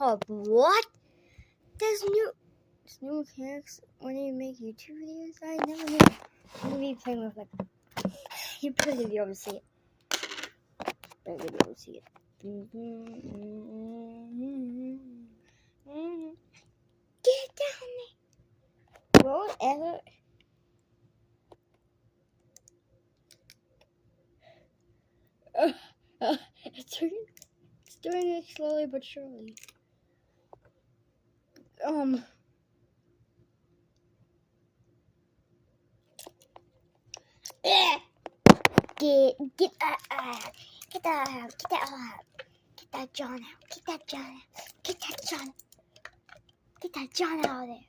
Pornhub. What? There's new mechanics when you make YouTube videos. I never knew. I'm gonna be playing with you probably be able to see it. Barely be able to see it. Get down there. Whatever. It's doing it slowly but surely. Get that out. Get that out. Get that John out. Get that John out. Get that John. Get that John out of there.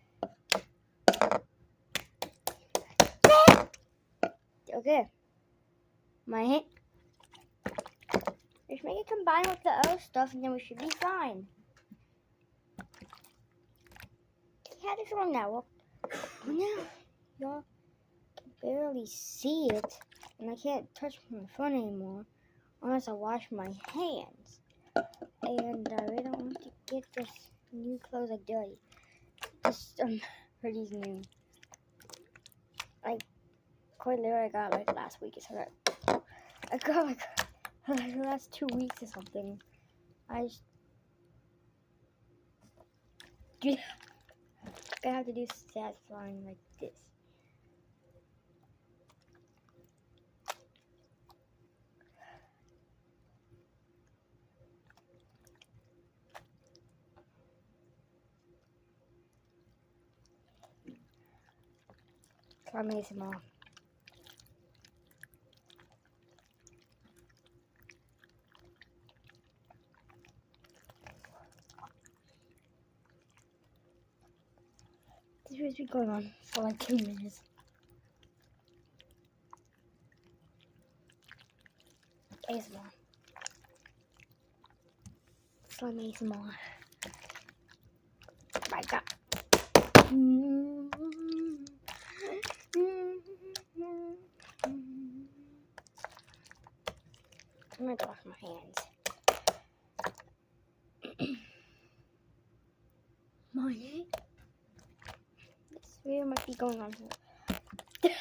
Okay. My hint. Just make it combine with the other stuff and then we should be fine. Yeah, this one now. Now, y'all can barely see it. And I can't touch my phone anymore unless I wash my hands. And I really don't want to get this new clothes dirty. Just for these new, quite literally I got last week. So I got the last 2 weeks or something. I have to do satisfying like this. So I made some more. This has been going on for 2 minutes. ASMR. Slime ASMR. Right back. I'm gonna wash my hands. My head? This video might be going on here.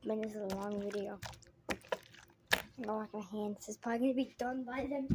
Man, this is a long video. I'm gonna wash my hands. This is probably gonna be done by then.